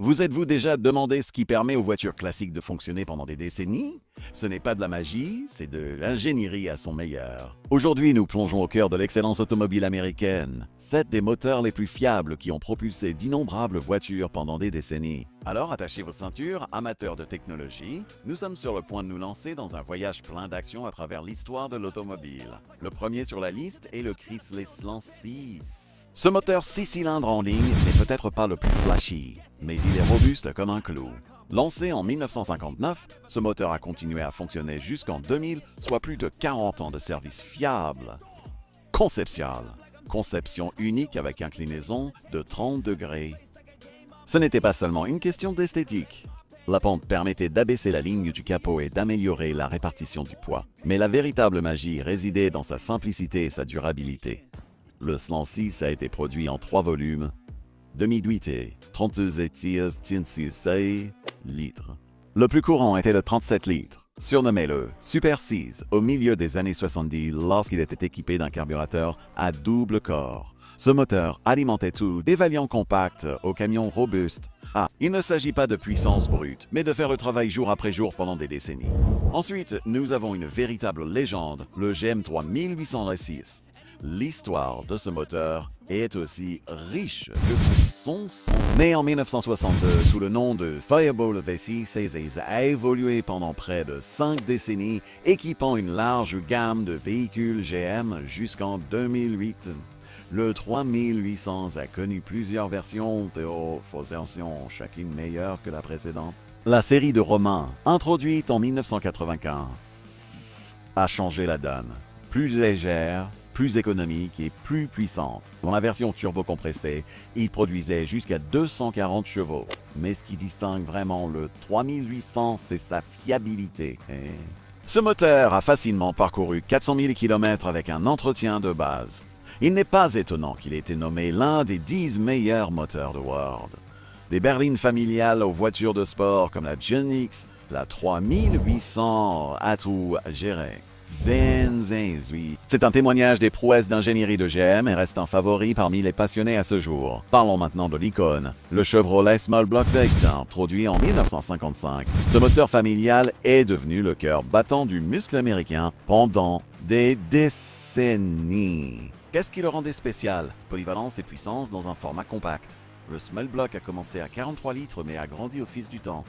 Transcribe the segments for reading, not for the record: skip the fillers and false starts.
Vous êtes-vous déjà demandé ce qui permet aux voitures classiques de fonctionner pendant des décennies? Ce n'est pas de la magie, c'est de l'ingénierie à son meilleur. Aujourd'hui, nous plongeons au cœur de l'excellence automobile américaine. 7 des moteurs les plus fiables qui ont propulsé d'innombrables voitures pendant des décennies. Alors attachez vos ceintures, amateurs de technologie. Nous sommes sur le point de nous lancer dans un voyage plein d'action à travers l'histoire de l'automobile. Le premier sur la liste est le Chrysler Slant 6. Ce moteur 6 cylindres en ligne n'est peut-être pas le plus flashy, mais il est robuste comme un clou. Lancé en 1959, ce moteur a continué à fonctionner jusqu'en 2000, soit plus de 40 ans de service fiable. Conception unique avec inclinaison de 30 degrés. Ce n'était pas seulement une question d'esthétique. La pente permettait d'abaisser la ligne du capot et d'améliorer la répartition du poids. Mais la véritable magie résidait dans sa simplicité et sa durabilité. Le Slant 6 a été produit en 3 volumes, 2008 et 32 litres. Le plus courant était le 37 litres, surnommé le Super 6 au milieu des années 70 lorsqu'il était équipé d'un carburateur à double corps. Ce moteur alimentait tout des Valiant compacts aux camions robustes. Il ne s'agit pas de puissance brute, mais de faire le travail jour après jour pendant des décennies. Ensuite, nous avons une véritable légende, le GM3 1806. L'histoire de ce moteur est aussi riche que son son. Né en 1962 sous le nom de Fireball V6, a évolué pendant près de 5 décennies, équipant une large gamme de véhicules GM jusqu'en 2008. Le 3800 a connu plusieurs versions de haute version, chacune meilleure que la précédente. La série de Romain, introduite en 1995, a changé la donne. Plus légère, plus économique et plus puissante. Dans la version turbo-compressée, il produisait jusqu'à 240 chevaux. Mais ce qui distingue vraiment le 3800, c'est sa fiabilité. Ce moteur a facilement parcouru 400 000 km avec un entretien de base. Il n'est pas étonnant qu'il ait été nommé l'un des 10 meilleurs moteurs de World. Des berlines familiales aux voitures de sport comme la Genix, la 3800 a tout géré. C'est un témoignage des prouesses d'ingénierie de GM et reste un favori parmi les passionnés à ce jour. Parlons maintenant de l'icône, le Chevrolet Small Block V8, produit en 1955. Ce moteur familial est devenu le cœur battant du muscle américain pendant des décennies. Qu'est-ce qui le rendait spécial? Polyvalence et puissance dans un format compact. Le Small Block a commencé à 43 litres mais a grandi au fil du temps.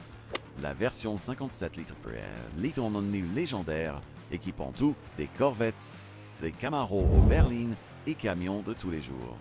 La version 57 litres est en devenu légendaire, équipant tout des Corvettes et Camaro aux berlines et camions de tous les jours.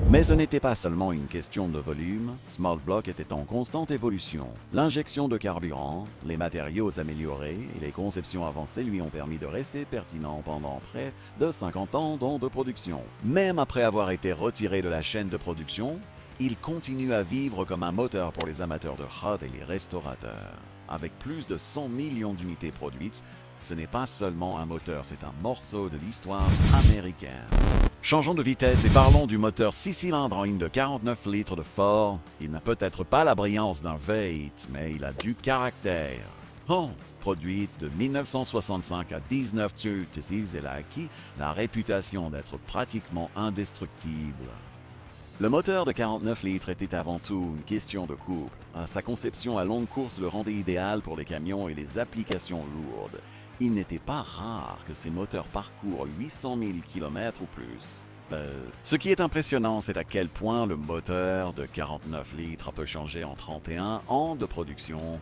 Mais ce n'était pas seulement une question de volume, Small Block était en constante évolution. L'injection de carburant, les matériaux améliorés et les conceptions avancées lui ont permis de rester pertinent pendant près de 50 ans de production. Même après avoir été retiré de la chaîne de production, il continue à vivre comme un moteur pour les amateurs de hot et les restaurateurs. Avec plus de 100 millions d'unités produites, ce n'est pas seulement un moteur, c'est un morceau de l'histoire américaine. Changeons de vitesse et parlons du moteur 6 cylindres en ligne de 49 litres de Ford. Il n'a peut-être pas la brillance d'un V8, mais il a du caractère. Produite de 1965 à 19 elle a acquis la réputation d'être pratiquement indestructible. Le moteur de 49 litres était avant tout une question de couple. Sa conception à longue course le rendait idéal pour les camions et les applications lourdes. Il n'était pas rare que ces moteurs parcourent 800 000 km ou plus. Ce qui est impressionnant, c'est à quel point le moteur de 49 litres peut changer en 31 ans de production.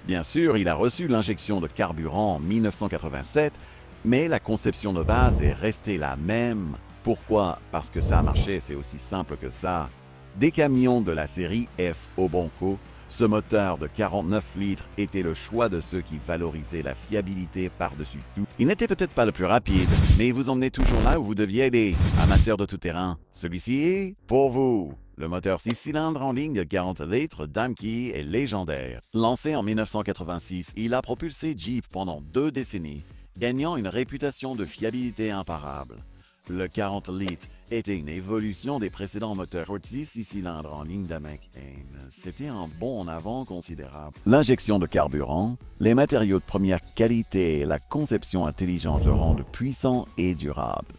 Bien sûr, il a reçu l'injection de carburant en 1987, mais la conception de base est restée la même. Pourquoi? Parce que ça a marché, c'est aussi simple que ça. Des camions de la série F au Bronco, ce moteur de 49 litres était le choix de ceux qui valorisaient la fiabilité par-dessus tout. Il n'était peut-être pas le plus rapide, mais il vous emmenait toujours là où vous deviez aller. Amateur de tout-terrain, celui-ci est pour vous. Le moteur 6 cylindres en ligne de 40 litres Damkey est légendaire. Lancé en 1986, il a propulsé Jeep pendant 2 décennies, gagnant une réputation de fiabilité imparable. Le 40 litres était une évolution des précédents moteurs 6 cylindres en ligne d'Américaine. C'était un bond en avant considérable. L'injection de carburant, les matériaux de première qualité et la conception intelligente le rendent puissant et durable.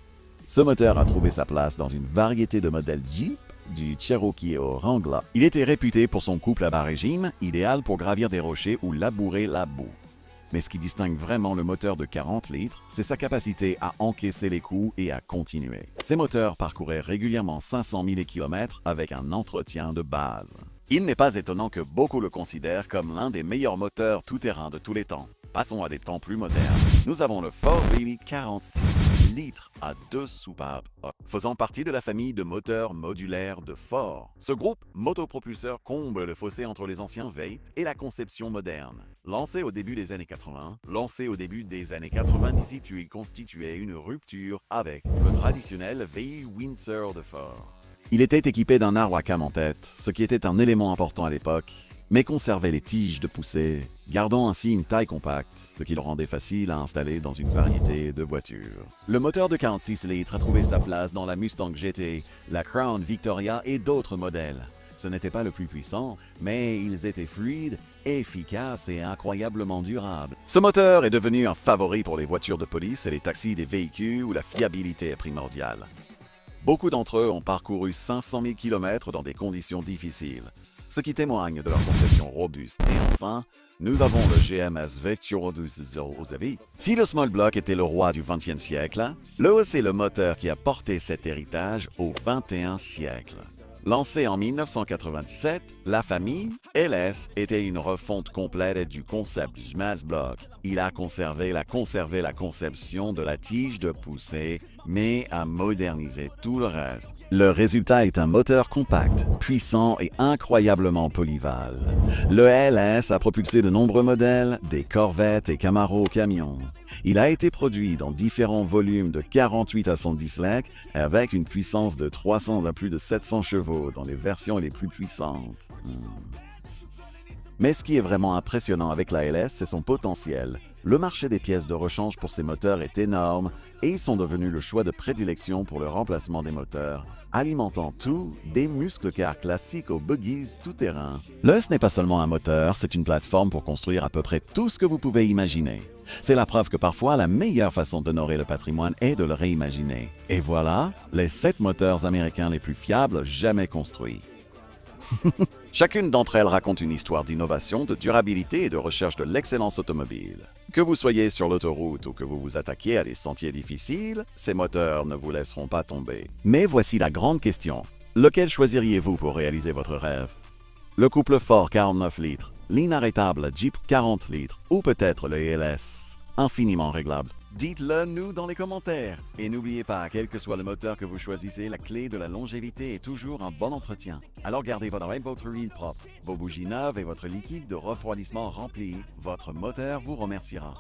Ce moteur a trouvé sa place dans une variété de modèles Jeep, du Cherokee au Wrangler. Il était réputé pour son couple à bas régime, idéal pour gravir des rochers ou labourer la boue. Mais ce qui distingue vraiment le moteur de 40 litres, c'est sa capacité à encaisser les coups et à continuer. Ces moteurs parcouraient régulièrement 500 000 km avec un entretien de base. Il n'est pas étonnant que beaucoup le considèrent comme l'un des meilleurs moteurs tout-terrain de tous les temps. Passons à des temps plus modernes. Nous avons le Ford Riley 46 litres à 2 soupapes, faisant partie de la famille de moteurs modulaires de Ford. Ce groupe motopropulseur comble le fossé entre les anciens V8 et la conception moderne. Lancé au début des années 98, il constituait une rupture avec le traditionnel V8 Windsor de Ford. Il était équipé d'un arbre à cam en tête, ce qui était un élément important à l'époque, mais conservait les tiges de poussée, gardant ainsi une taille compacte, ce qui le rendait facile à installer dans une variété de voitures. Le moteur de 46 litres a trouvé sa place dans la Mustang GT, la Crown Victoria et d'autres modèles. Ce n'était pas le plus puissant, mais ils étaient fluides, efficaces et incroyablement durables. Ce moteur est devenu un favori pour les voitures de police et les taxis des véhicules où la fiabilité est primordiale. Beaucoup d'entre eux ont parcouru 500 000 km dans des conditions difficiles, ce qui témoigne de leur conception robuste. Et enfin, nous avons le GMS V12. Si le small block était le roi du XXe siècle, c'est le moteur qui a porté cet héritage au XXIe siècle. Lancé en 1997, la famille LS était une refonte complète du concept du Smash Block. Il a conservé la conception de la tige de poussée, mais a modernisé tout le reste. Le résultat est un moteur compact, puissant et incroyablement polyvalent. Le LS a propulsé de nombreux modèles, des Corvettes et Camaro camions. Il a été produit dans différents volumes de 48 à 110 legs avec une puissance de 300 à plus de 700 chevaux dans les versions les plus puissantes. Mais ce qui est vraiment impressionnant avec la LS, c'est son potentiel. Le marché des pièces de rechange pour ces moteurs est énorme et ils sont devenus le choix de prédilection pour le remplacement des moteurs, alimentant tout des muscles cars classiques aux buggies tout-terrain. Ce n'est pas seulement un moteur, c'est une plateforme pour construire à peu près tout ce que vous pouvez imaginer. C'est la preuve que parfois, la meilleure façon d'honorer le patrimoine est de le réimaginer. Et voilà, les 7 moteurs américains les plus fiables jamais construits. Chacune d'entre elles raconte une histoire d'innovation, de durabilité et de recherche de l'excellence automobile. Que vous soyez sur l'autoroute ou que vous vous attaquiez à des sentiers difficiles, ces moteurs ne vous laisseront pas tomber. Mais voici la grande question. Lequel choisiriez-vous pour réaliser votre rêve? Le couple Ford 49 litres, l'inarrêtable Jeep 40 litres ou peut-être le LS, infiniment réglable? Dites-le nous dans les commentaires. Et n'oubliez pas, quel que soit le moteur que vous choisissez, la clé de la longévité est toujours un bon entretien. Alors gardez votre huile propre, vos bougies neuves et votre liquide de refroidissement rempli. Votre moteur vous remerciera.